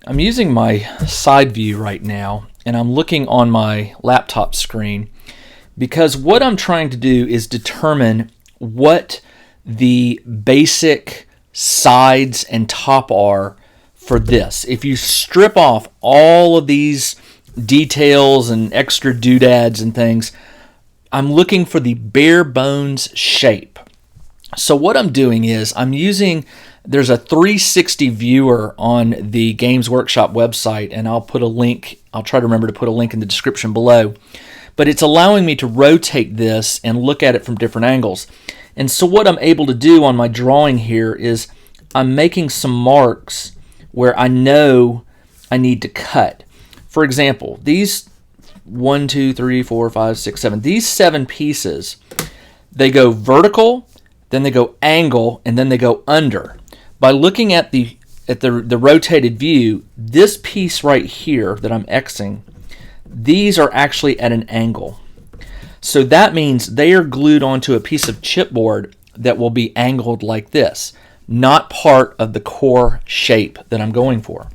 I'm using my side view right now, and I'm looking on my laptop screen because what I'm trying to do is determine what the basic sides and top are for this. If you strip off all of these details and extra doodads and things, I'm looking for the bare bones shape. So what I'm doing is there's a 360 viewer on the Games Workshop website, and I'll try to remember to put a link in the description below. But it's allowing me to rotate this and look at it from different angles. And so what I'm able to do on my drawing here is I'm making some marks where I know I need to cut. For example, these 1, 2, 3, 4, 5, 6, 7, these 7 pieces, they go vertical, then they go angle, and then they go under. By looking at the rotated view, this piece right here that I'm Xing, these are actually at an angle. So that means they are glued onto a piece of chipboard that will be angled like this, not part of the core shape that I'm going for.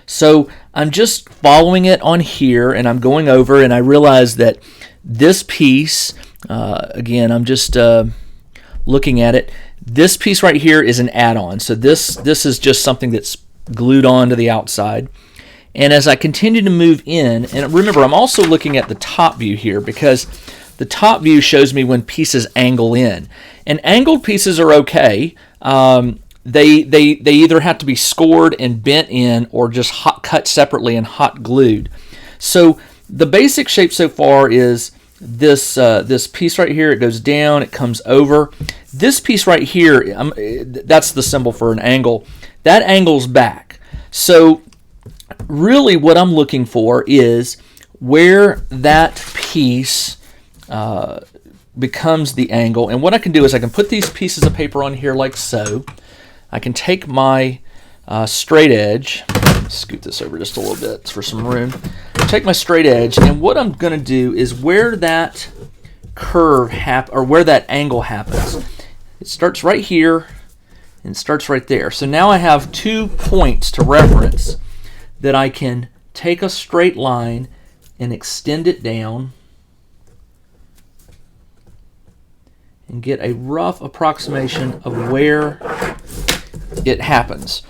So I'm just following it on here, and I'm going over, and I realize that this piece, again, I'm just looking at it. This piece right here is an add-on. So this is just something that's glued on to the outside. And as I continue to move in, and remember, I'm also looking at the top view here because the top view shows me when pieces angle in. And angled pieces are okay. They either have to be scored and bent in or just hot cut separately and hot glued. So the basic shape so far is this piece right here. It goes down, it comes over. This piece right here, that's the symbol for an angle. That angles back. So really what I'm looking for is where that piece becomes the angle. And what I can do is I can put these pieces of paper on here like so. I can take my straight edge, scoot this over just a little bit for some room, take my straight edge, and what I'm going to do is where that curve or where that angle happens. It starts right here and it starts right there. So now I have 2 points to reference that I can take a straight line and extend it down and get a rough approximation of where it happens.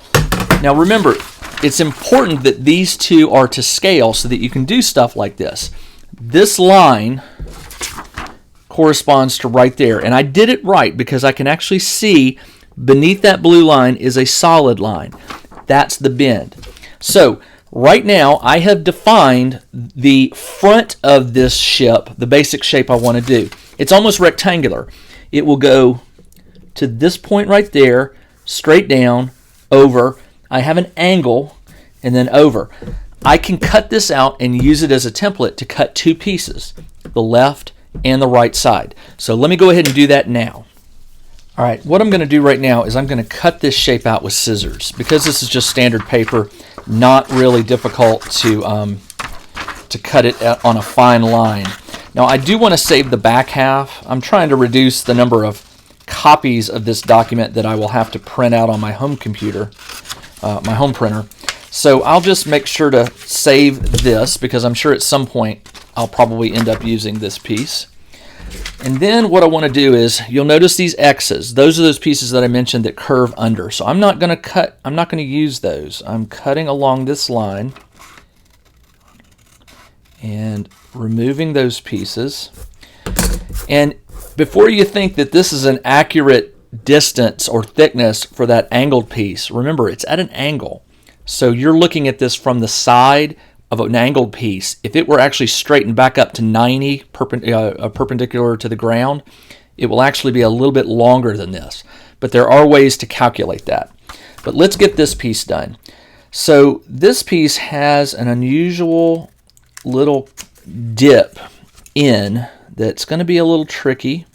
Now remember, it's important that these two are to scale so that you can do stuff like this. This line corresponds to right there, and I did it right because I can actually see beneath that blue line is a solid line. That's the bend. So right now I have defined the front of this ship, the basic shape I want to do. It's almost rectangular. It will go to this point right there, straight down, over. I have an angle, and then over. I can cut this out and use it as a template to cut 2 pieces, the left and the right side. So let me go ahead and do that now. All right, what I'm going to do right now is I'm going to cut this shape out with scissors. Because this is just standard paper, not really difficult to cut it on a fine line. Now I do want to save the back half. I'm trying to reduce the number of copies of this document that I will have to print out on my home computer, my home printer. So I'll just make sure to save this because I'm sure at some point I'll probably end up using this piece. And then what I want to do is, you'll notice these X's. Those are those pieces that I mentioned that curve under. So I'm not going to use those. I'm cutting along this line and removing those pieces. And before you think that this is an accurate distance or thickness for that angled piece, remember it's at an angle. So you're looking at this from the side of an angled piece. If it were actually straightened back up to 90 perpendicular to the ground, it will actually be a little bit longer than this. But there are ways to calculate that. But let's get this piece done. So this piece has an unusual little dip in that's going to be a little tricky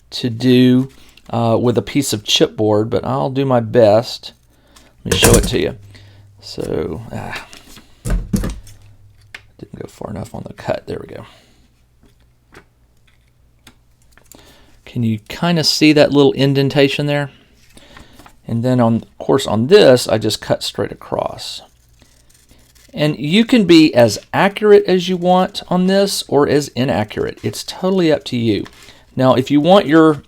to do with a piece of chipboard, but I'll do my best. Let me show it to you. So, didn't go far enough on the cut. There we go. Can you kind of see that little indentation there? And then of course on this, I just cut straight across. And you can be as accurate as you want on this or as inaccurate. It's totally up to you. Now, if you want your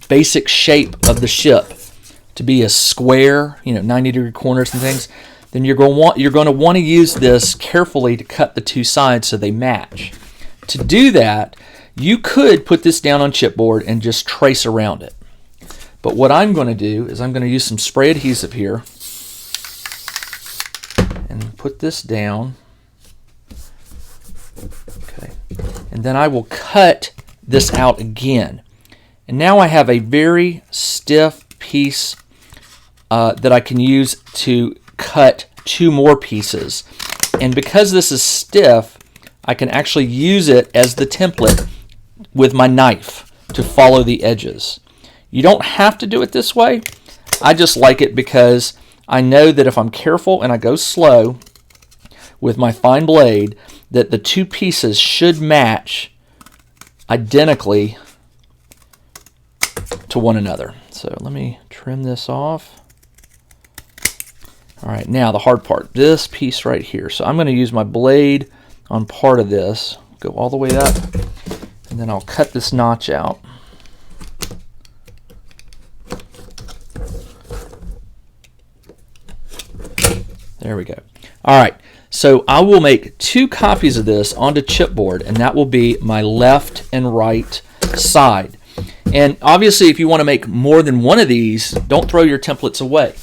basic shape of the ship to be a square, 90-degree corners and things, then you're going to want to use this carefully to cut the two sides so they match. To do that, you could put this down on chipboard and just trace around it. But what I'm going to do is I'm going to use some spray adhesive here and put this down. Okay. And then I will cut this out again. And now I have a very stiff piece that I can use to cut two more pieces. And because this is stiff, I can actually use it as the template with my knife to follow the edges. You don't have to do it this way. I just like it because I know that if I'm careful and I go slow with my fine blade, that the two pieces should match identically to one another. So let me trim this off. All right, now the hard part, this piece right here. So I'm going to use my blade on part of this, go all the way up, and then I'll cut this notch out. There we go. All right, so I will make 2 copies of this onto chipboard, and that will be my left and right side. And obviously, if you want to make more than one of these, don't throw your templates away.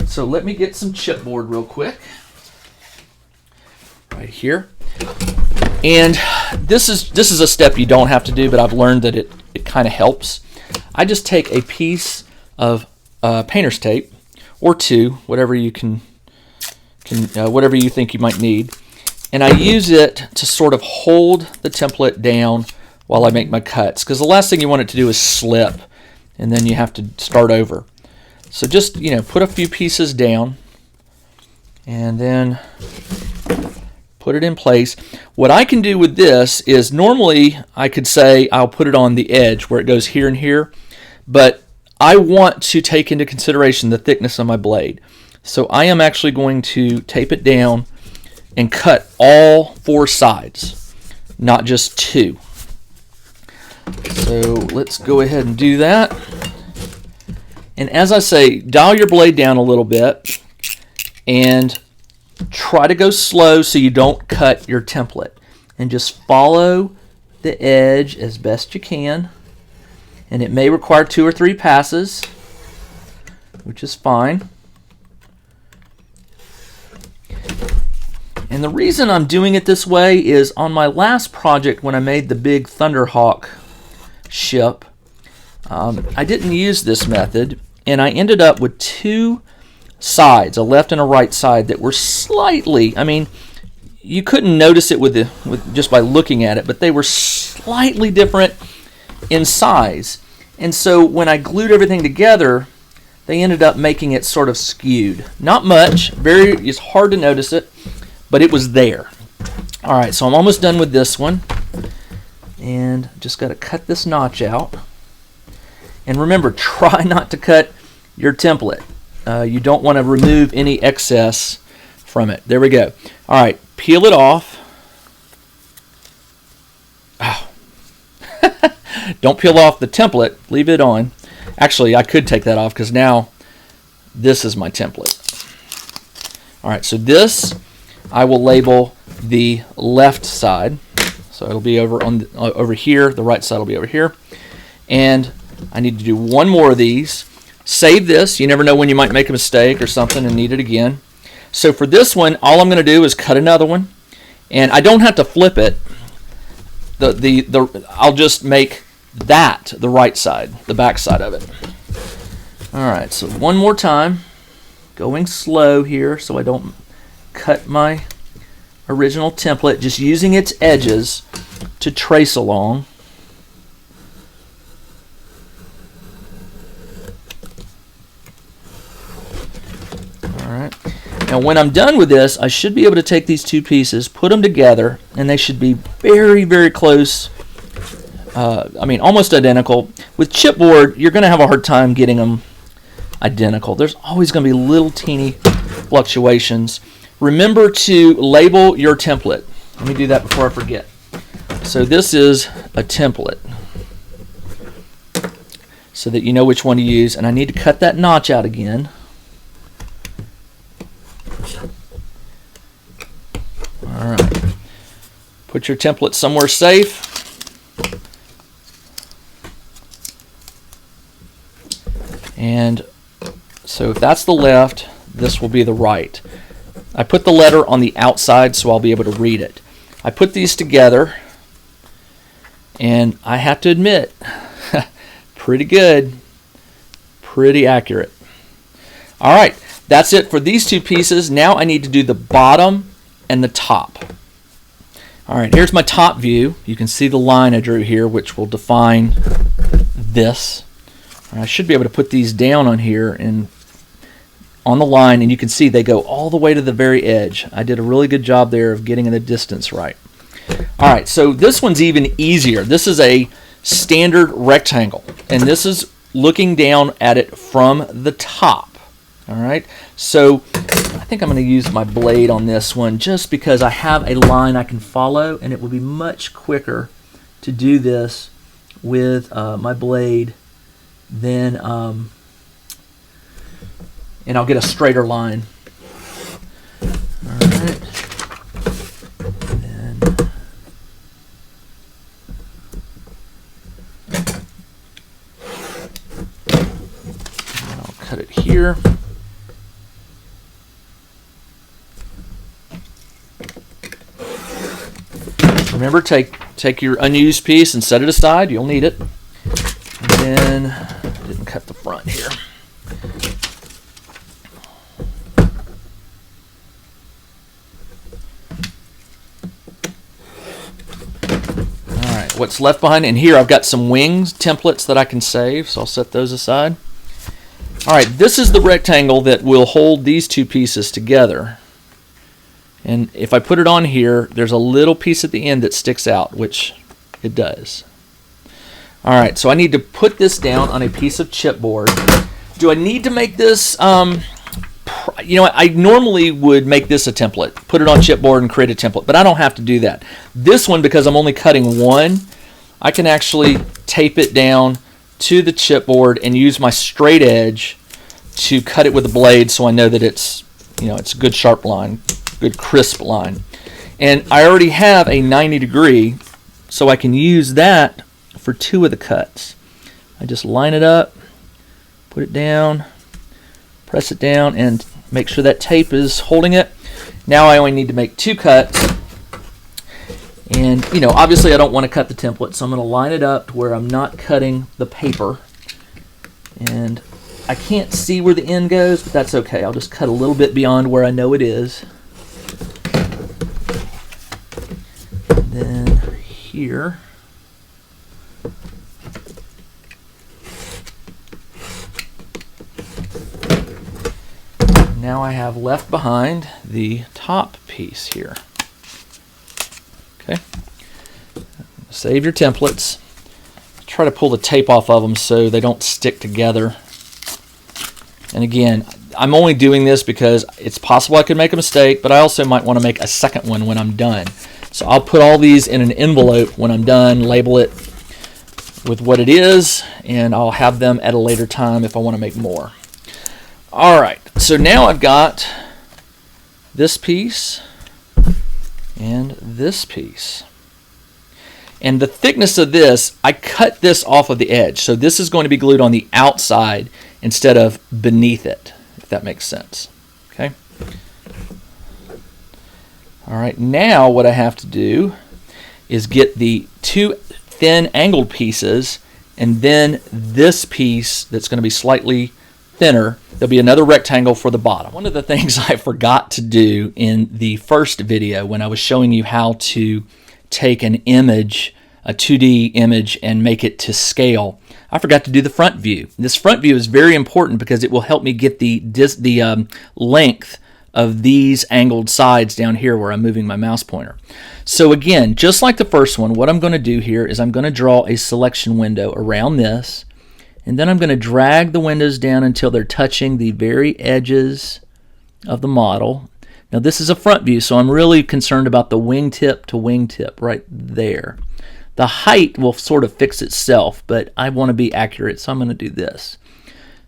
So let me get some chipboard real quick. Right here. And this is a step you don't have to do, but I've learned that it kind of helps. I just take a piece of painter's tape, or 2, whatever you whatever you think you might need, and I use it to sort of hold the template down while I make my cuts, because the last thing you want it to do is slip, and then you have to start over. So just put a few pieces down, and then put it in place. What I can do with this is normally I could say I'll put it on the edge where it goes here and here, but I want to take into consideration the thickness of my blade. So I am actually going to tape it down and cut all 4 sides, not just 2. So let's go ahead and do that. And as I say, dial your blade down a little bit and try to go slow so you don't cut your template. And just follow the edge as best you can. And it may require 2 or 3 passes, which is fine. And the reason I'm doing it this way is on my last project when I made the big Thunderhawk ship, I didn't use this method, and I ended up with 2 sides, a left and a right side, that were slightly, you couldn't notice it with just by looking at it, but they were slightly different in size. And so when I glued everything together, they ended up making it sort of skewed. Not much, it's hard to notice it, but it was there. All right, so I'm almost done with this one. And just got to cut this notch out. And remember, try not to cut your template. You don't want to remove any excess from it. There we go. All right, peel it off. Oh. Don't peel off the template. Leave it on. Actually, I could take that off because now this is my template. All right, so this I will label the left side. So it'll be over here. The right side will be over here. And I need to do one more of these. Save this. You never know when you might make a mistake or something and need it again. So for this one, all I'm going to do is cut another one. And I don't have to flip it. I'll just make that the right side, the back side of it. All right, so one more time. Going slow here so I don't cut my original template, just using its edges to trace along. All right. Now when I'm done with this, I should be able to take these 2 pieces, put them together, and they should be very, very close. Almost identical. With chipboard, you're going to have a hard time getting them identical. There's always going to be little teeny fluctuations. Remember to label your template. Let me do that before I forget. So this is a template, so that you know which one to use. And I need to cut that notch out again. All right. Put your template somewhere safe. And so if that's the left, this will be the right. I put the letter on the outside so I'll be able to read it. I put these together, and I have to admit, pretty good, pretty accurate. All right, that's it for these two pieces. Now I need to do the bottom and the top. All right, here's my top view. You can see the line I drew here, which will define this. I should be able to put these down on here and on the line, and you can see they go all the way to the very edge. I did a really good job there of getting the distance right. All right, so this one's even easier. This is a standard rectangle, and this is looking down at it from the top. All right, so I think I'm going to use my blade on this one just because I have a line I can follow, and it will be much quicker to do this with my blade than and I'll get a straighter line. All right. And I'll cut it here. Remember, take your unused piece and set it aside. You'll need it. And then, I didn't cut the front here. What's left behind, and here I've got some wings templates that I can save, so I'll set those aside. Alright, this is the rectangle that will hold these two pieces together, and if I put it on here, there's a little piece at the end that sticks out, which it does. Alright, so I need to put this down on a piece of chipboard. Do I need to make this you know, I normally would make this a template, put it on chipboard and create a template, but I don't have to do that. This one, because I'm only cutting one, I can actually tape it down to the chipboard and use my straight edge to cut it with a blade, so I know that it's, you know, it's a good sharp line, good crisp line. And I already have a 90 degree, so I can use that for two of the cuts. I just line it up, put it down, press it down, and make sure that tape is holding it. Now I only need to make two cuts, and you know, obviously I don't want to cut the template, so I'm going to line it up to where I'm not cutting the paper, and I can't see where the end goes, but that's okay. I'll just cut a little bit beyond where I know it is. And then here, now I have left behind the top piece here. Okay, save your templates. Try to pull the tape off of them so they don't stick together. And again, I'm only doing this because it's possible I could make a mistake, but I also might want to make a second one when I'm done. So I'll put all these in an envelope when I'm done, label it with what it is, and I'll have them at a later time if I want to make more. Alright, so now I've got this piece and this piece. And the thickness of this, I cut this off of the edge. So this is going to be glued on the outside instead of beneath it, if that makes sense. Okay. Alright, now what I have to do is get the two thin angled pieces, and then this piece that's going to be slightly thinner. There'll be another rectangle for the bottom. One of the things I forgot to do in the first video when I was showing you how to take an image, a 2D image, and make it to scale, I forgot to do the front view. This front view is very important because it will help me get the length of these angled sides down here where I'm moving my mouse pointer. So again, just like the first one, what I'm going to do here is I'm going to draw a selection window around this, And then I'm going to drag the windows down until they're touching the very edges of the model. Now this is a front view, so I'm really concerned about the wingtip to wingtip right there. The height will sort of fix itself, but I want to be accurate, so I'm going to do this.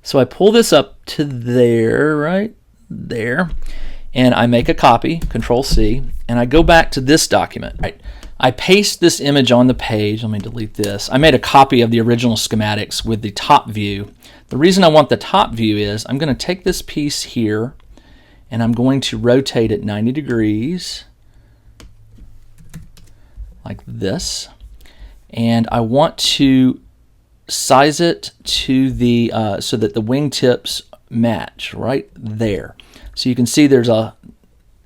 So I pull this up to there, right there, and I make a copy, Control C, and I go back to this document. Right. I paste this image on the page. Let me delete this. I made a copy of the original schematics with the top view. The reason I want the top view is I'm going to take this piece here and I'm going to rotate it 90 degrees like this, and I want to size it to the so that the wingtips match right there. So you can see there's a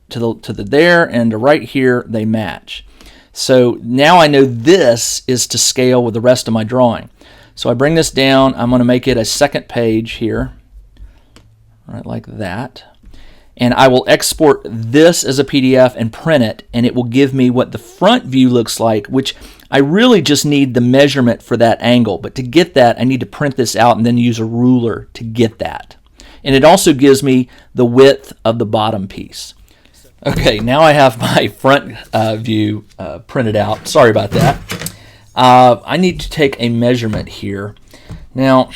to the there and to right here, they match. So now I know this is to scale with the rest of my drawing. So I bring this down. I'm going to make it a second page here, right like that. And I will export this as a PDF and print it, and it will give me what the front view looks like, which I really just need the measurement for that angle. But to get that, I need to print this out and then use a ruler to get that. And it also gives me the width of the bottom piece. Okay, now I have my front view printed out. Sorry about that. I need to take a measurement here. Now,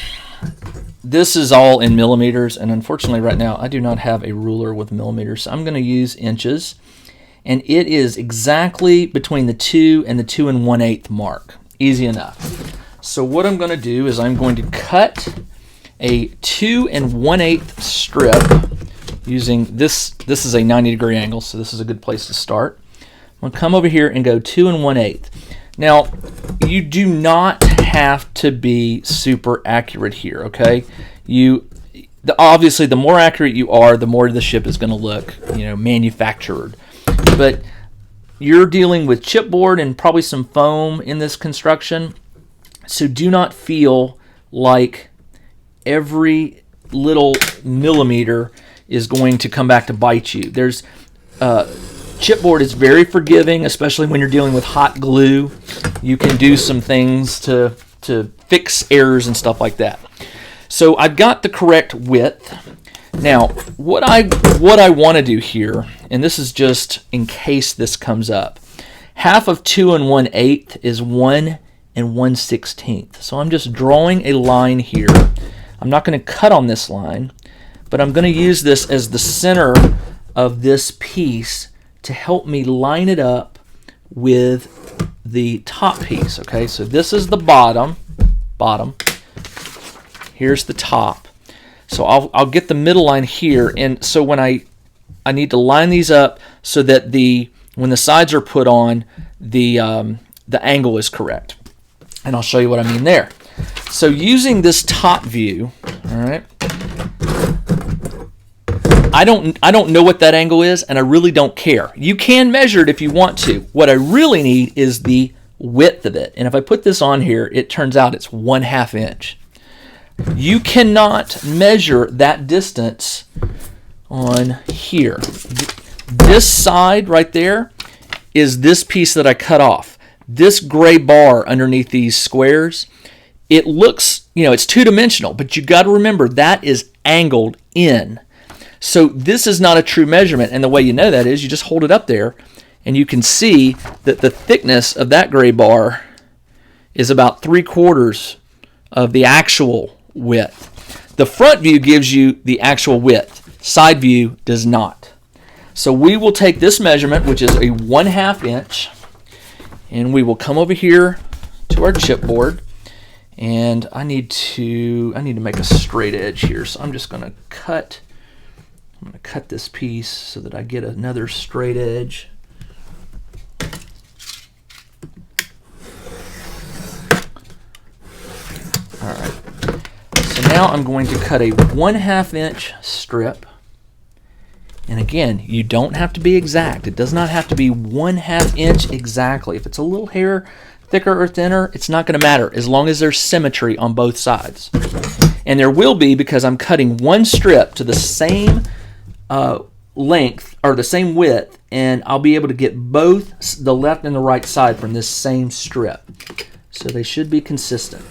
this is all in millimeters, and unfortunately right now I do not have a ruler with millimeters, so I'm going to use inches. And it is exactly between the 2 and the 2 1/8 mark. Easy enough. So what I'm going to do is I'm going to cut a 2 1/8 strip using this. This is a 90-degree angle, so this is a good place to start. I'm going to come over here and go 2 1/8. Now, you do not have to be super accurate here, okay? Obviously, the more accurate you are, the more the ship is going to look, manufactured. But you're dealing with chipboard and probably some foam in this construction, so do not feel like every little millimeter is going to come back to bite you. Chipboard is very forgiving, especially when you're dealing with hot glue. You can do some things to fix errors and stuff like that. So I've got the correct width. Now, what I want to do here, and this is just in case this comes up, half of 2 1/8 is 1 1/16. So I'm just drawing a line here. I'm not going to cut on this line, but I'm going to use this as the center of this piece to help me line it up with the top piece. Okay, so this is the bottom. Here's the top. So I'll get the middle line here, and so when I need to line these up so that when the sides are put on, the angle is correct. And I'll show you what I mean there. So using this top view, all right, I don't know what that angle is, and I really don't care. You can measure it if you want to. What I really need is the width of it. And if I put this on here, it turns out it's 1/2 inch. You cannot measure that distance on here. This side right there is this piece that I cut off. This gray bar underneath these squares, it looks, it's two-dimensional, but you got to remember that is angled in. So this is not a true measurement, and the way you know that is you just hold it up there, and you can see that the thickness of that gray bar is about 3/4 of the actual width. The front view gives you the actual width. Side view does not. So we will take this measurement, which is a 1/2 inch, and we will come over here to our chipboard, and I need to make a straight edge here. So I'm just going to cut this piece so that I get another straight edge. All right. So now I'm going to cut a 1/2 inch strip. And again, you don't have to be exact. It does not have to be 1/2 inch exactly. If it's a little hair thicker or thinner, it's not going to matter as long as there's symmetry on both sides. And there will be, because I'm cutting one strip to the same length or the same width, and I'll be able to get both the left and the right side from this same strip. So they should be consistent.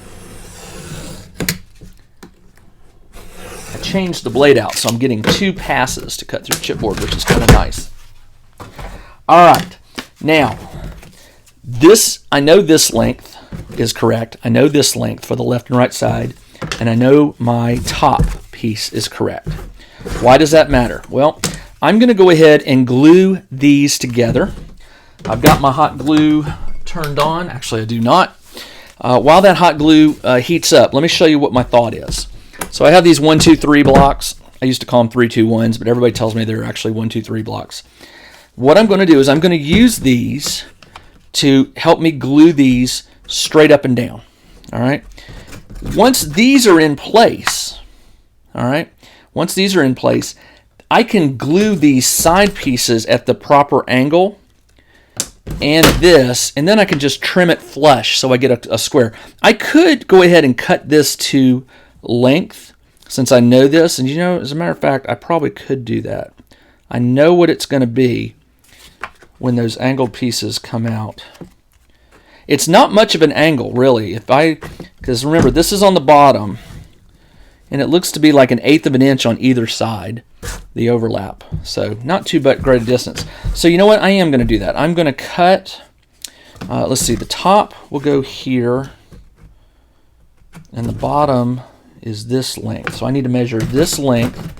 changed the blade out, so I'm getting 2 passes to cut through chipboard, which is kind of nice. All right, now I know this length is correct. I know this length for the left and right side, and I know my top piece is correct. Why does that matter? Well, I'm going to go ahead and glue these together. I've got my hot glue turned on. Actually, I do not. While that hot glue heats up, let me show you what my thought is. So I have these 1, 2, 3 blocks. I used to call them 3, 2, 1s, but everybody tells me they're actually 1, 2, 3 blocks. What I'm going to do is I'm going to use these to help me glue these straight up and down. All right. Once these are in place, all right, once these are in place, I can glue these side pieces at the proper angle and this, and then I can just trim it flush so I get a square. I could go ahead and cut this to length since I know this, and you know, as a matter of fact, I probably could do that. I know what it's going to be when those angled pieces come out. It's not much of an angle, really. Because remember, this is on the bottom, and it looks to be like 1/8 of an inch on either side, the overlap. So not too great a distance. So you know what? I am going to do that. I'm going to cut, let's see, the top will go here, and the bottom is this length. So I need to measure this length,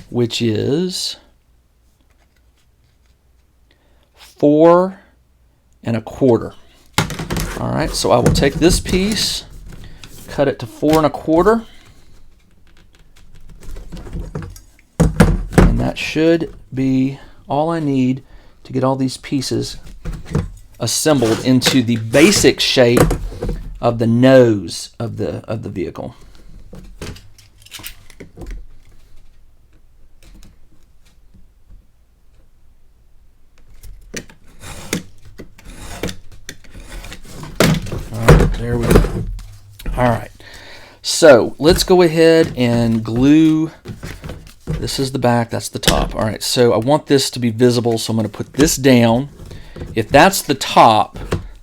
which is 4 1/4. All right, so I will take this piece, cut it to 4 1/4, and that should be all I need to get all these pieces assembled into the basic shape of the nose of the vehicle. There we go. All right, so let's go ahead and glue. This is the back, that's the top. All right, so I want this to be visible, so I'm going to put this down. If that's the top,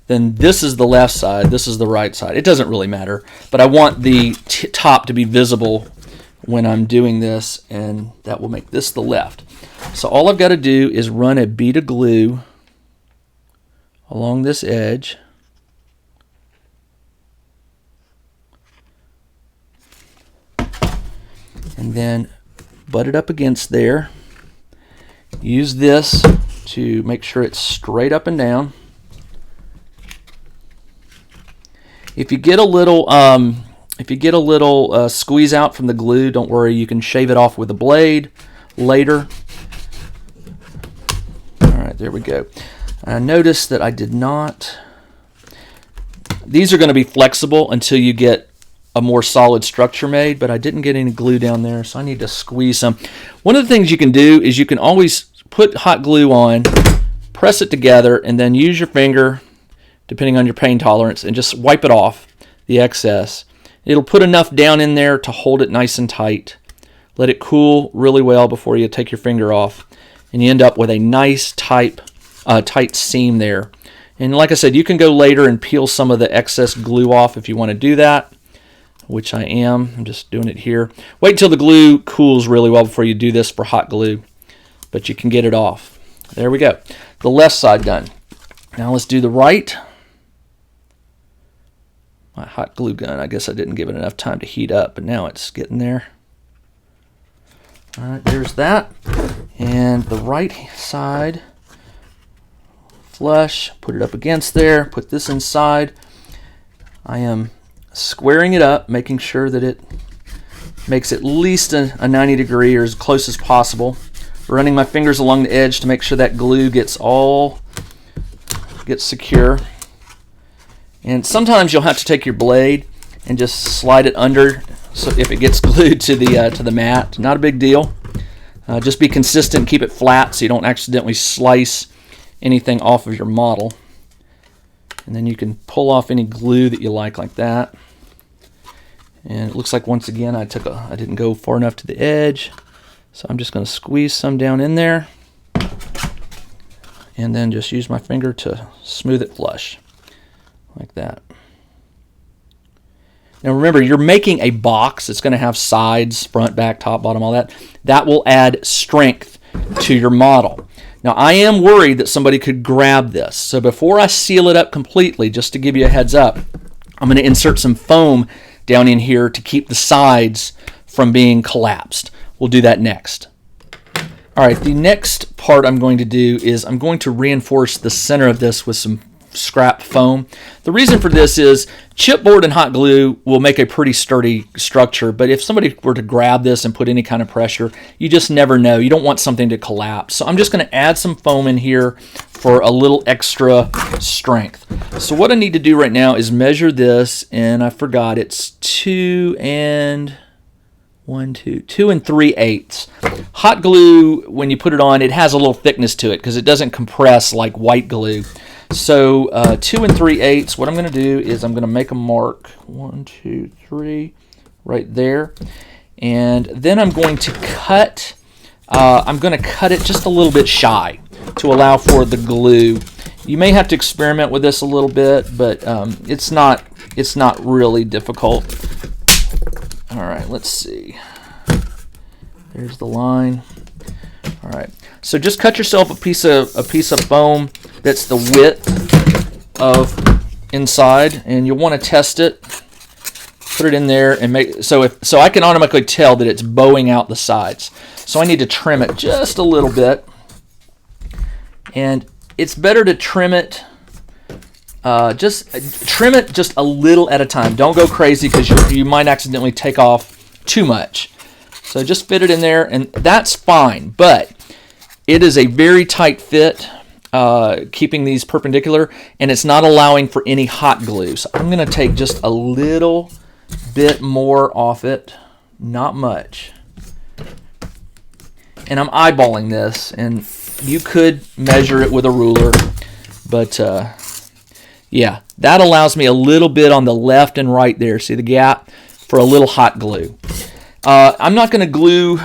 then this is the left side, this is the right side. It doesn't really matter, but I want the top to be visible when I'm doing this, and that will make this the left. So all I've got to do is run a bead of glue along this edge. And then butt it up against there. Use this to make sure it's straight up and down. If you get a little squeeze out from the glue, don't worry, you can shave it off with a blade later. All right, there we go. I noticed that I did not. These are going to be flexible until you get a more solid structure made, but I didn't get any glue down there, so I need to squeeze some. One of the things you can do is you can always put hot glue on, press it together, and then use your finger, depending on your pain tolerance, and just wipe it off, the excess. It'll put enough down in there to hold it nice and tight. Let it cool really well before you take your finger off, and you end up with a nice tight seam there. And like I said, you can go later and peel some of the excess glue off if you want to do that, which I am. I'm just doing it here. Wait until the glue cools really well before you do this for hot glue, but you can get it off. There we go. The left side done. Now let's do the right. My hot glue gun, I guess I didn't give it enough time to heat up, but now it's getting there. All right, there's that. And the right side, flush, put it up against there, put this inside. I am squaring it up, making sure that it makes at least a 90 degree or as close as possible. Running my fingers along the edge to make sure that glue gets secure. And sometimes you'll have to take your blade and just slide it under, so if it gets glued to the mat. Not a big deal. Just be consistent, keep it flat so you don't accidentally slice anything off of your model. And then you can pull off any glue that you like that. And it looks like once again I didn't go far enough to the edge, so I'm just going to squeeze some down in there, and then just use my finger to smooth it flush like that. Now remember, you're making a box. It's going to have sides, front, back, top, bottom, all that. That will add strength to your model. Now I am worried that somebody could grab this. So before I seal it up completely, just to give you a heads up, I'm going to insert some foam down in here to keep the sides from being collapsed. We'll do that next. All right, the next part I'm going to do is I'm going to reinforce the center of this with some scrap foam. The reason for this is chipboard and hot glue will make a pretty sturdy structure, but if somebody were to grab this and put any kind of pressure, you just never know. You don't want something to collapse. So I'm just going to add some foam in here for a little extra strength. So what I need to do right now is measure this, and I forgot, it's 2 3/8. Hot glue, when you put it on, it has a little thickness to it because it doesn't compress like white glue. So 2 3/8. What I'm going to do is I'm going to make a mark 1, 2, 3 right there, and then I'm going to cut. I'm going to cut it just a little bit shy to allow for the glue. You may have to experiment with this a little bit, but it's not really difficult. All right, let's see. There's the line. All right, so just cut yourself a piece of foam that's the width of inside, and you'll want to test it. Put it in there and make so I can automatically tell that it's bowing out the sides. So I need to trim it just a little bit, and it's better to trim it. Just a little at a time. Don't go crazy because you might accidentally take off too much. So just fit it in there, and that's fine. But it is a very tight fit, keeping these perpendicular, and it's not allowing for any hot glue. So I'm going to take just a little bit more off it, not much. And I'm eyeballing this, and you could measure it with a ruler, but yeah, that allows me a little bit on the left and right there. See the gap? For a little hot glue. I'm not going to glue,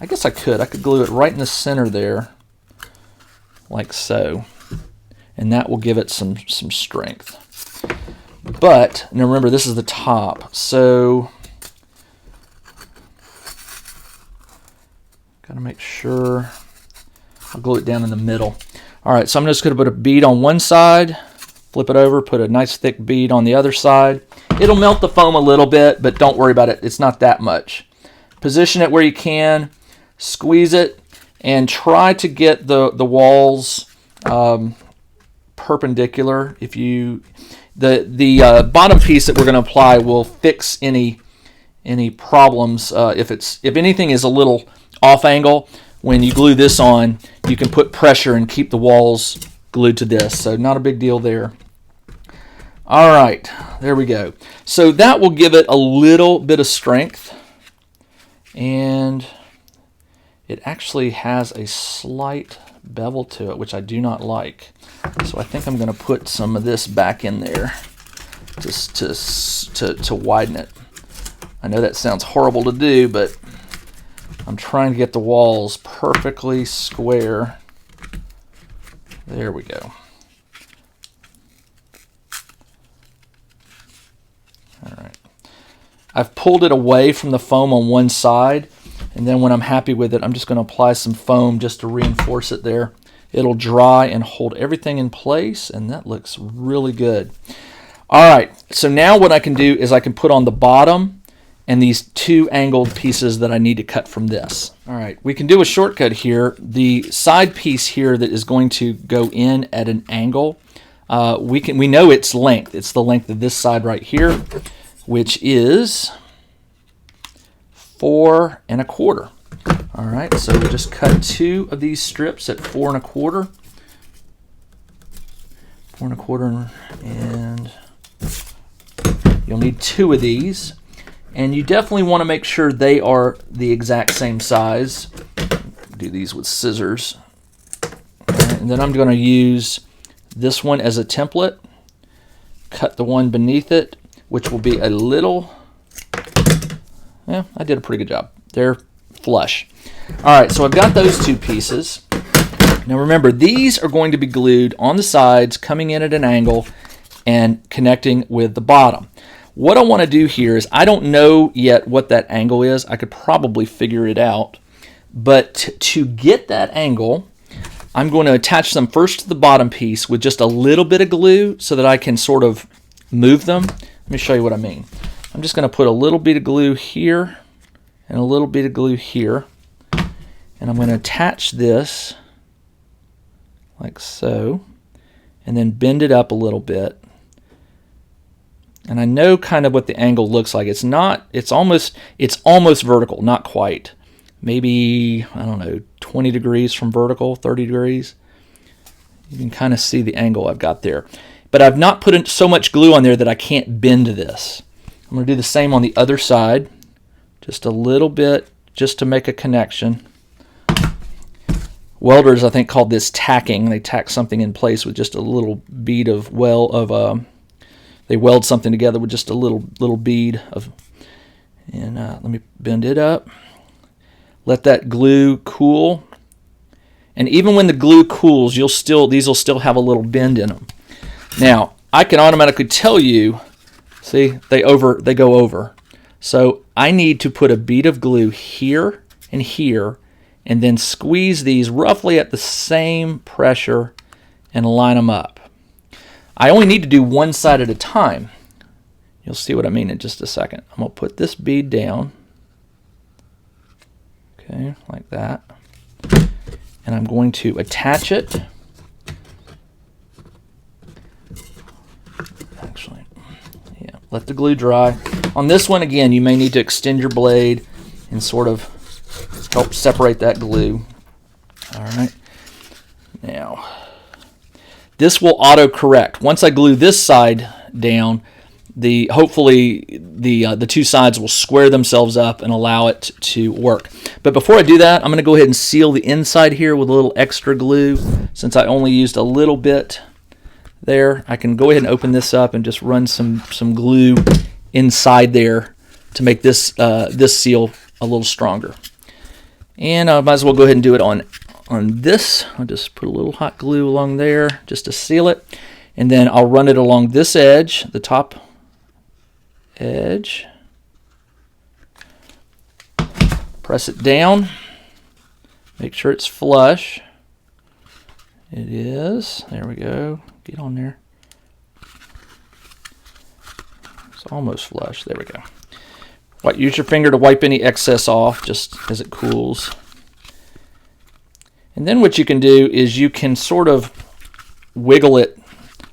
I guess I could glue it right in the center there, like so, and that will give it some strength. But, now remember, this is the top, so got to make sure I'll glue it down in the middle. All right, so I'm just going to put a bead on one side, flip it over, put a nice thick bead on the other side. It'll melt the foam a little bit, but don't worry about it. It's not that much. Position it where you can, squeeze it, and try to get the walls perpendicular. If you the bottom piece that we're going to apply will fix any problems. If anything is a little off angle, when you glue this on, you can put pressure and keep the walls glued to this. So not a big deal there. All right, there we go. So that will give it a little bit of strength, and it actually has a slight bevel to it, which I do not like. So I think I'm going to put some of this back in there just to widen it. I know that sounds horrible to do, but I'm trying to get the walls perfectly square. There we go. All right. I've pulled it away from the foam on one side, and then when I'm happy with it, I'm just going to apply some foam just to reinforce it there. It'll dry and hold everything in place, and that looks really good. All right, so now what I can do is I can put on the bottom and these two angled pieces that I need to cut from this. All right, we can do a shortcut here. The side piece here that is going to go in at an angle, we know its length. It's the length of this side right here, which is 4 1/4. All right, so we just cut 2 of these strips at 4 1/4. 4 1/4, and you'll need 2 of these. And you definitely want to make sure they are the exact same size. Do these with scissors. And then I'm going to use this one as a template. Cut the one beneath it, which will be a little, yeah, I did a pretty good job. They're flush. All right, so I've got those 2 pieces. Now remember, these are going to be glued on the sides, coming in at an angle and connecting with the bottom. What I want to do here is, I don't know yet what that angle is. I could probably figure it out. But to get that angle, I'm going to attach them first to the bottom piece with just a little bit of glue so that I can sort of move them. Let me show you what I mean. I'm just going to put a little bit of glue here and a little bit of glue here. And I'm going to attach this like so, and then bend it up a little bit. And I know kind of what the angle looks like. It's almost vertical, not quite. Maybe, I don't know, 20 degrees from vertical, 30 degrees. You can kind of see the angle I've got there. But I've not put in so much glue on there that I can't bend this. I'm going to do the same on the other side. Just a little bit, just to make a connection. Welders, I think, called this tacking. They tack something in place with just a little bead of they weld something together with just a little bead of. And let me bend it up. Let that glue cool. And even when the glue cools, these will still have a little bend in them. Now, I can automatically tell you, see, they go over. So I need to put a bead of glue here and here, and then squeeze these roughly at the same pressure and line them up. I only need to do one side at a time. You'll see what I mean in just a second. I'm going to put this bead down. Okay, like that. And I'm going to attach it. Actually, yeah, let the glue dry. On this one, again, you may need to extend your blade and sort of help separate that glue. All right. Now, this will auto-correct. Once I glue this side down, hopefully the two sides will square themselves up and allow it to work. But before I do that, I'm going to go ahead and seal the inside here with a little extra glue. Since I only used a little bit there, I can go ahead and open this up and just run some glue inside there to make this seal a little stronger. And I might as well go ahead and do it on this. I'll just put a little hot glue along there just to seal it. And then I'll run it along this edge, the top edge. Press it down. Make sure it's flush. It is. There we go. Get on there. It's almost flush. There we go. Use your finger to wipe any excess off just as it cools. And then what you can do is you can sort of wiggle it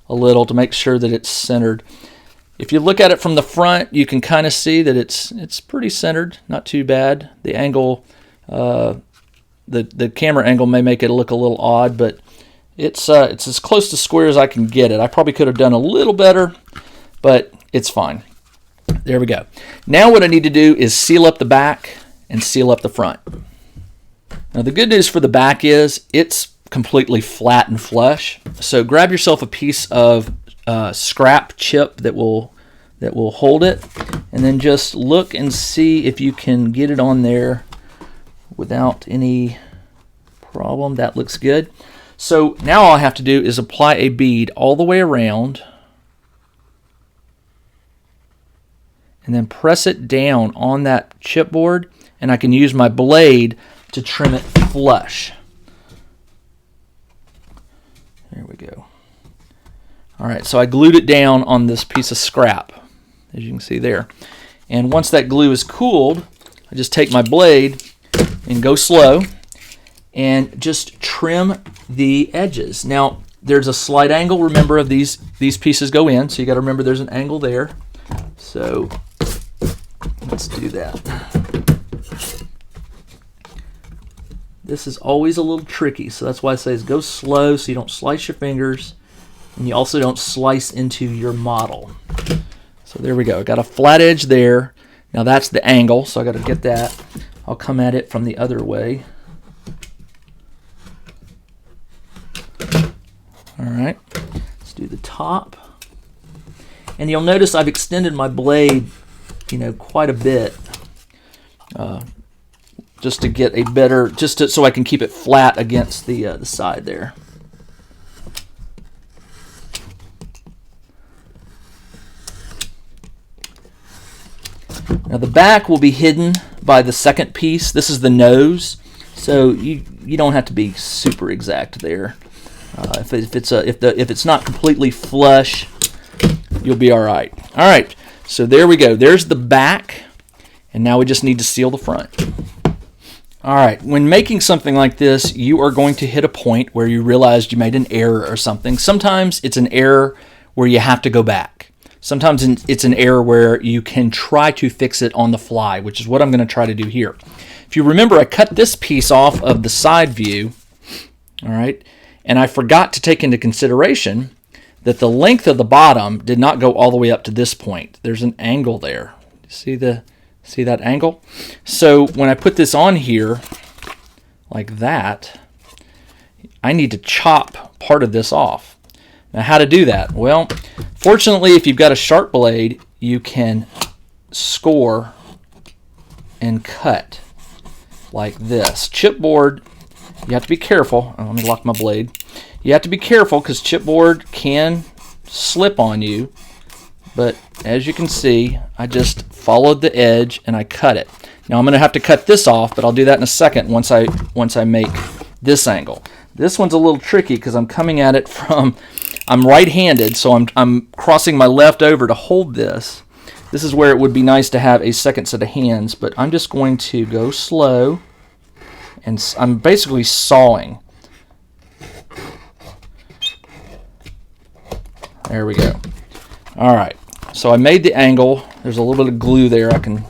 a little to make sure that it's centered. If you look at it from the front, you can kind of see that it's pretty centered, not too bad. The angle, the camera angle may make it look a little odd, but it's as close to square as I can get it. I probably could have done a little better, but it's fine. There we go. Now what I need to do is seal up the back and seal up the front. Now the good news for the back is it's completely flat and flush. So grab yourself a piece of scrap chip that will hold it, and then just look and see if you can get it on there without any problem. That looks good. So now all I have to do is apply a bead all the way around, and then press it down on that chipboard, and I can use my blade to trim it flush. There we go. All right, so I glued it down on this piece of scrap, as you can see there. And once that glue is cooled, I just take my blade and go slow and just trim the edges. Now, there's a slight angle, remember, of these pieces go in, so you got to remember there's an angle there. So let's do that. This is always a little tricky, so that's why I say is go slow so you don't slice your fingers, and you also don't slice into your model. So there we go. I got a flat edge there. Now that's the angle, so I got to get that. I'll come at it from the other way. All right, let's do the top. And you'll notice I've extended my blade, quite a bit, just to get a better, so I can keep it flat against the side there. Now the back will be hidden by the second piece. This is the nose, so you don't have to be super exact there. If it's not completely flush, you'll be all right. All right, so there we go. There's the back, and now we just need to seal the front. All right, when making something like this, you are going to hit a point where you realized you made an error or something. Sometimes it's an error where you have to go back. Sometimes it's an error where you can try to fix it on the fly, which is what I'm going to try to do here. If you remember, I cut this piece off of the side view, all right, and I forgot to take into consideration that the length of the bottom did not go all the way up to this point. There's an angle there. See that angle? So when I put this on here like that, I need to chop part of this off. Now, how to do that? Well, fortunately, if you've got a sharp blade, you can score and cut like this. Chipboard, you have to be careful. Oh, let me lock my blade. You have to be careful because chipboard can slip on you. But as you can see, I just followed the edge and I cut it. Now I'm going to have to cut this off, but I'll do that in a second once I make this angle. This one's a little tricky because I'm coming at it from, I'm right-handed, so I'm crossing my left over to hold this. This is where it would be nice to have a second set of hands, but I'm just going to go slow, and I'm basically sawing. There we go. All right, so I made the angle. There's a little bit of glue there. I can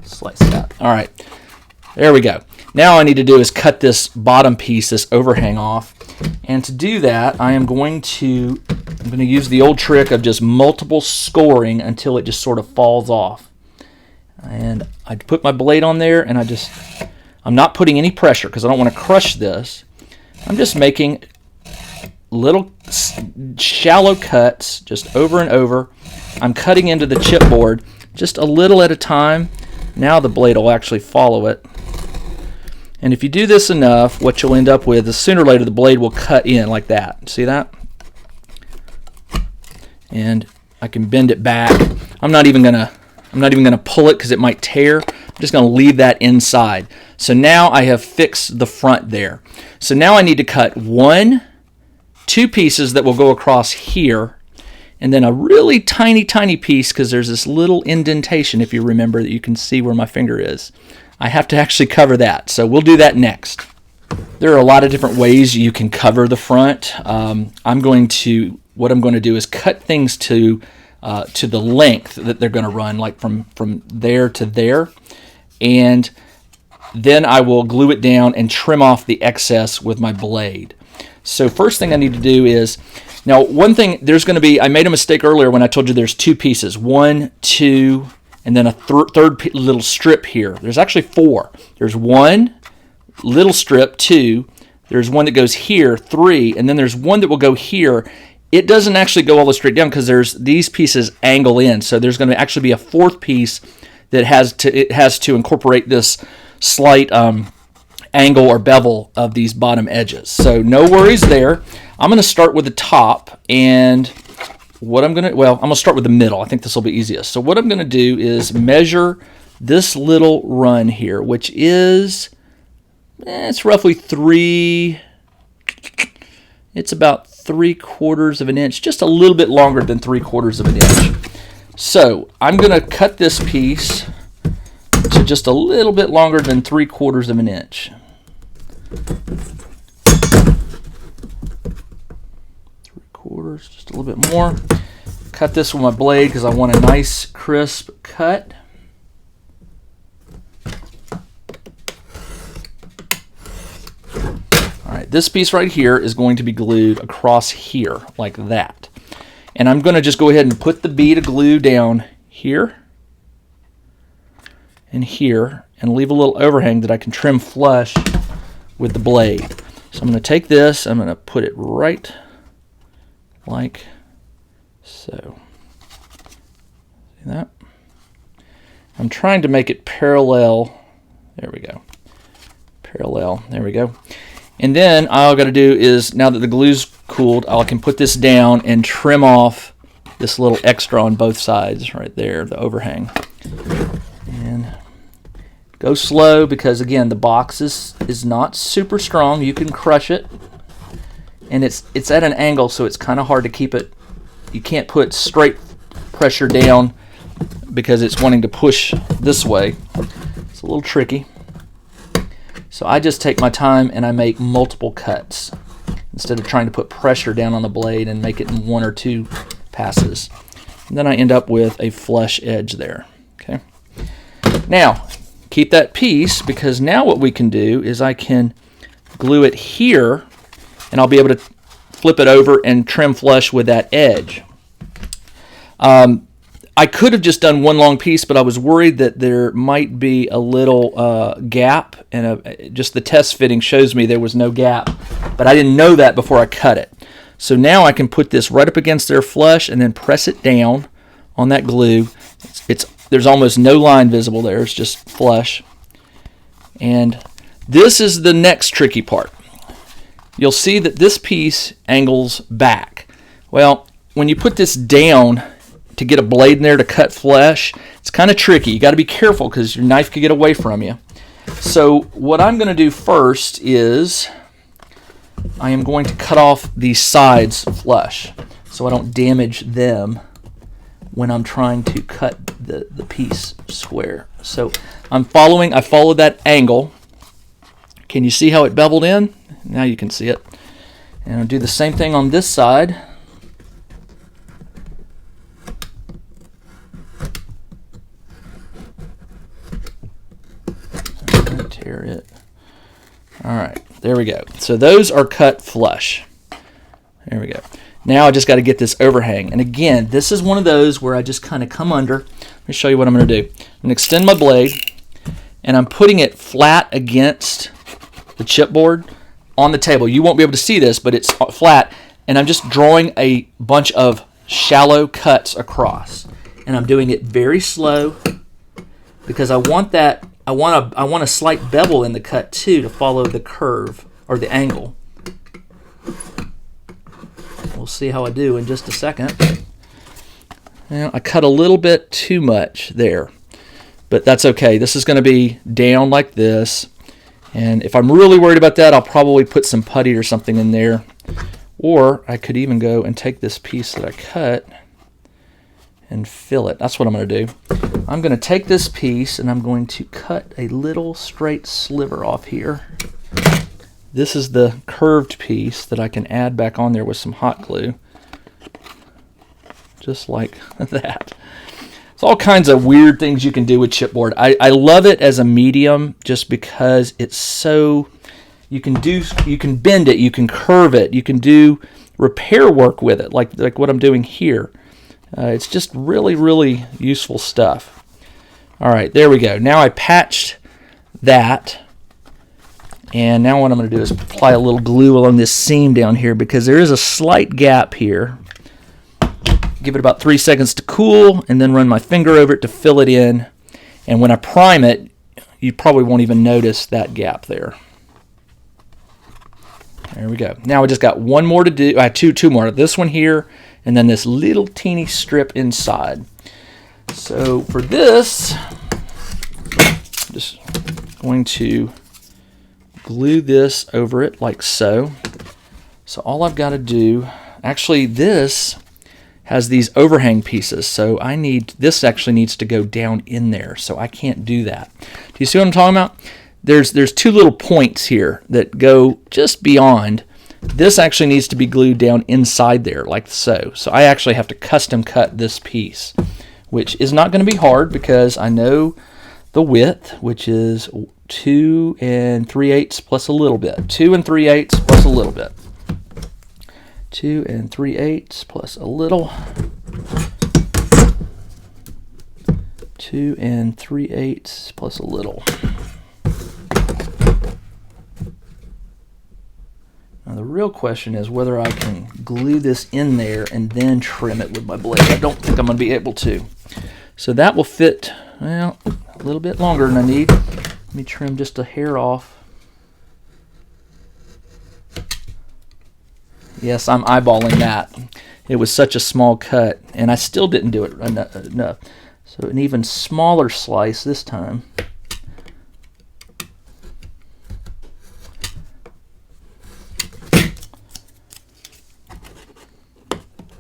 slice that. All right, there we go. Now all I need to do is cut this bottom piece, this overhang off. And to do that, I'm going to use the old trick of just multiple scoring until it just sort of falls off. And I put my blade on there, and I'm not putting any pressure because I don't want to crush this. I'm just making little shallow cuts just over and over. I'm cutting into the chipboard just a little at a time. Now the blade will actually follow it. And if you do this enough, what you'll end up with is sooner or later the blade will cut in like that. See that? And I can bend it back. I'm not even gonna pull it because it might tear. I'm just gonna leave that inside. So now I have fixed the front there. So now I need to cut two pieces that will go across here, and then a really tiny piece because there's this little indentation, if you remember, that you can see where my finger is. I have to actually cover that, so we'll do that next. There are a lot of different ways you can cover the front. What I'm going to do is cut things to the length that they're going to run, like from there to there, and then I will glue it down and trim off the excess with my blade. So first thing I need to do is, now one thing, I made a mistake earlier when I told you there's two pieces, 1, 2, and then a third little strip here. There's actually 4. There's 1 little strip, 2, there's one that goes here, 3, and then there's one that will go here. It doesn't actually go all the way straight down because there's these pieces angle in, so there's going to actually be a 4th piece that has to incorporate this slight angle or bevel of these bottom edges. So no worries there. I'm going to start with the top, and I'm going to start with the middle. I think this will be easiest. So what I'm going to do is measure this little run here, which is, it's roughly it's about 3/4 of an inch, just a little bit longer than 3/4 of an inch. So I'm going to cut this piece to just a little bit longer than 3/4 of an inch. 3/4, just a little bit more. Cut this with my blade because I want a nice crisp cut. Alright, this piece right here is going to be glued across here like that. And I'm going to just go ahead and put the bead of glue down here and here and leave a little overhang that I can trim flush with the blade. So I'm going to take this, I'm going to put it right like so. See that? I'm trying to make it parallel. There we go. Parallel. There we go. And then all I've got to do is, now that the glue's cooled, I can put this down and trim off this little extra on both sides right there, the overhang. And go slow because, again, the box is not super strong. You can crush it. And it's at an angle, so it's kind of hard to keep it. You can't put straight pressure down because it's wanting to push this way. It's a little tricky. So I just take my time and I make multiple cuts instead of trying to put pressure down on the blade and make it in 1 or 2 passes. And then I end up with a flush edge there. Okay. Now, keep that piece, because now what we can do is I can glue it here, and I'll be able to flip it over and trim flush with that edge. I could have just done one long piece, but I was worried that there might be a little gap, and just the test fitting shows me there was no gap, but I didn't know that before I cut it. So now I can put this right up against there flush and then press it down on that glue. There's almost no line visible there. It's just flush. And this is the next tricky part. You'll see that this piece angles back. Well, when you put this down to get a blade in there to cut flesh, it's kind of tricky. You got to be careful because your knife could get away from you. So what I'm going to do first is I am going to cut off these sides flush so I don't damage them when I'm trying to cut the piece square. So I followed that angle. Can you see how it beveled in? Now you can see it. And I'll do the same thing on this side. Tear it. All right, there we go. So those are cut flush. There we go. Now I just got to get this overhang. And again, this is one of those where I just kind of come under. Let me show you what I'm going to do. I'm going to extend my blade, and I'm putting it flat against the chipboard on the table. You won't be able to see this, but it's flat. And I'm just drawing a bunch of shallow cuts across. And I'm doing it very slow because I want that. I want a slight bevel in the cut too to follow the curve or the angle. We'll see how I do in just a second. Now, I cut a little bit too much there, but that's okay. This is going to be down like this, and if I'm really worried about that, I'll probably put some putty or something in there, or I could even go and take this piece that I cut and fill it. That's what I'm going to do. I'm going to take this piece and I'm going to cut a little straight sliver off here. This is the curved piece that I can add back on there with some hot glue. Just like that. There's all kinds of weird things you can do with chipboard. I love it as a medium just because it's so, you can bend it, you can curve it, you can do repair work with it, like what I'm doing here. It's just really, really useful stuff. All right, there we go. Now I patched that. And now what I'm going to do is apply a little glue along this seam down here because there is a slight gap here. Give it about 3 seconds to cool and then run my finger over it to fill it in. And when I prime it, you probably won't even notice that gap there. There we go. Now I just got one more to do. I have two more. This one here and then this little teeny strip inside. So for this, I'm just going to glue this over it like so. So all I've got to do, actually this has these overhang pieces, so this actually needs to go down in there, so I can't do that. Do you see what I'm talking about? There's two little points here that go just beyond. This actually needs to be glued down inside there like so. So I actually have to custom cut this piece, which is not going to be hard because I know the width, which is 2 3/8 plus a little bit. 2 3/8 plus a little bit. 2 3/8 plus a little. 2 3/8 plus a little. Now the real question is whether I can glue this in there and then trim it with my blade. I don't think I'm going to be able to. So that will fit, well, a little bit longer than I need. Let me trim just a hair off. Yes, I'm eyeballing that. it was such a small cut, and I still didn't do it enough. So an even smaller slice this time.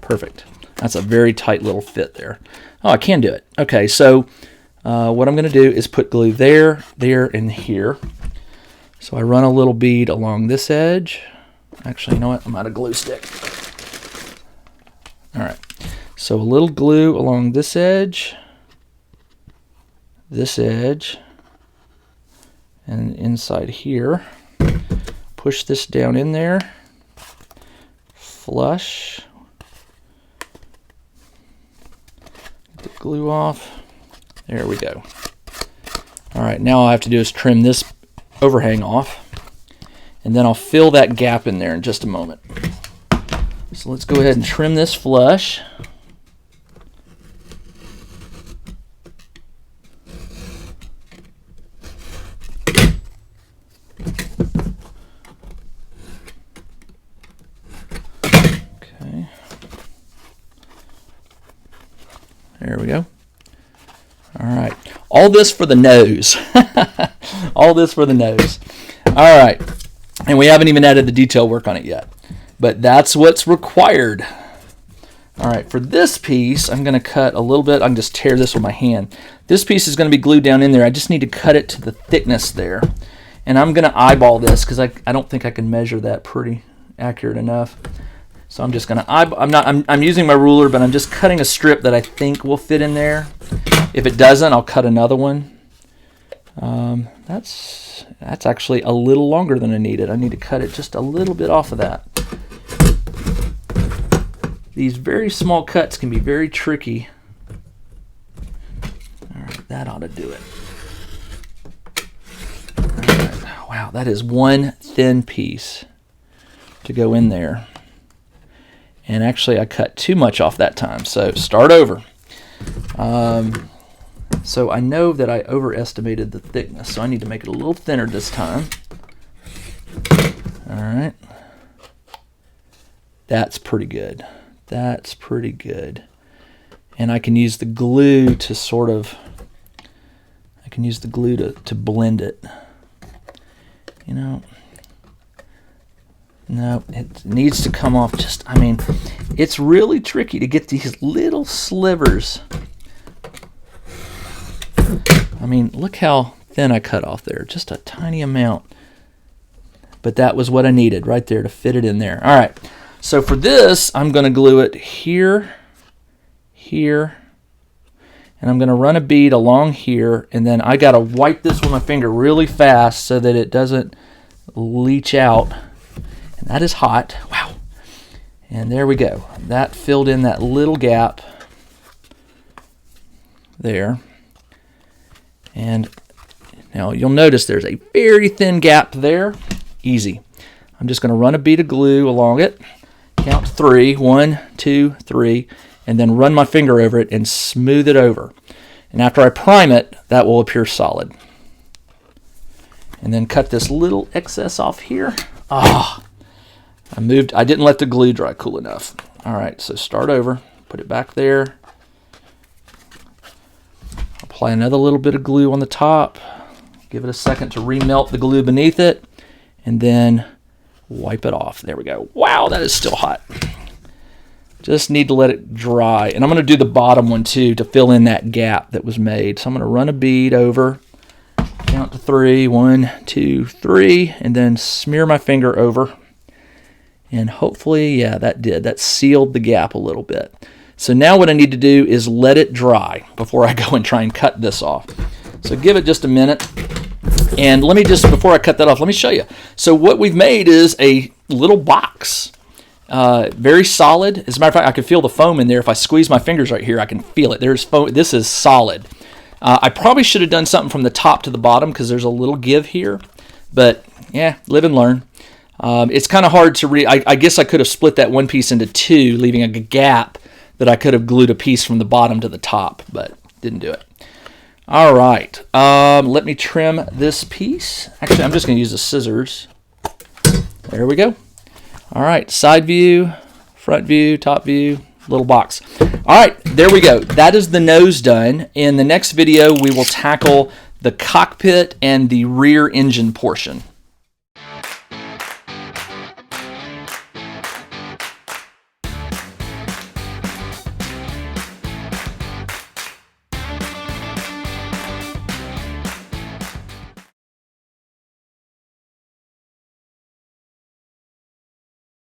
Perfect. That's a very tight little fit there. Oh, I can do it. Okay, so what I'm going to do is put glue there, there, and here. So I run a little bead along this edge. Actually, you know what? I'm out of glue stick. All right. So a little glue along this edge, and inside here. Push this down in there. Flush. Get the glue off. There we go. All right, now all I have to do is trim this overhang off, and then I'll fill that gap in there in just a moment. So let's go ahead and trim this flush. Okay. There we go. All right. All this for the nose. All this for the nose. All right. And we haven't even added the detail work on it yet. But that's what's required. All right. For this piece, I'm going to cut a little bit. I can just tear this with my hand. This piece is going to be glued down in there. I just need to cut it to the thickness there. And I'm going to eyeball this because I don't think I can measure that pretty accurate enough. So I'm just going to eyeball. I'm using my ruler, but I'm just cutting a strip that I think will fit in there. If it doesn't, I'll cut another one. That's actually a little longer than I needed. I need to cut it just a little bit off of that. These very small cuts can be very tricky. All right, that ought to do it. All right. Wow, that is one thin piece to go in there. And actually, I cut too much off that time, so start over. So I know that I overestimated the thickness, so I need to make it a little thinner this time. All right. That's pretty good. That's pretty good. And I can use the glue to sort of, to blend it. You know, no, it needs to come off just, I mean, it's really tricky to get these little slivers. I mean, look how thin I cut off there, just a tiny amount. But that was what I needed right there to fit it in there. All right, so for this, I'm going to glue it here, here, and I'm going to run a bead along here, and then I got to wipe this with my finger really fast so that it doesn't leach out. And that is hot. Wow. And there we go. That filled in that little gap there. And now you'll notice there's a very thin gap there. Easy. I'm just going to run a bead of glue along it. Count 3. 1, 2, 3. And then run my finger over it and smooth it over. And after I prime it, that will appear solid. And then cut this little excess off here. I didn't let the glue dry cool enough. All right, so start over. Put it back there. Apply another little bit of glue on the top. Give it a second to remelt the glue beneath it. And then wipe it off. There we go. Wow, that is still hot. Just need to let it dry. And I'm going to do the bottom one too to fill in that gap that was made. So I'm going to run a bead over. Count to 3. 1, 2, 3. And then smear my finger over. And hopefully, yeah, that did. That sealed the gap a little bit. So now what I need to do is let it dry before I go and try and cut this off. So give it just a minute. And let me just, before I cut that off, let me show you. So what we've made is a little box. Very solid. As a matter of fact, I can feel the foam in there. If I squeeze my fingers right here, I can feel it. There's foam. This is solid. I probably should have done something from the top to the bottom because there's a little give here. But, yeah, live and learn. It's kind of hard to read. I guess I could have split that one piece into 2, leaving a gap that I could have glued a piece from the bottom to the top, but didn't do it. All right, let me trim this piece. Actually, I'm just going to use the scissors. There we go. All right, side view, front view, top view, little box. All right, there we go. That is the nose done. In the next video, we will tackle the cockpit and the rear engine portion.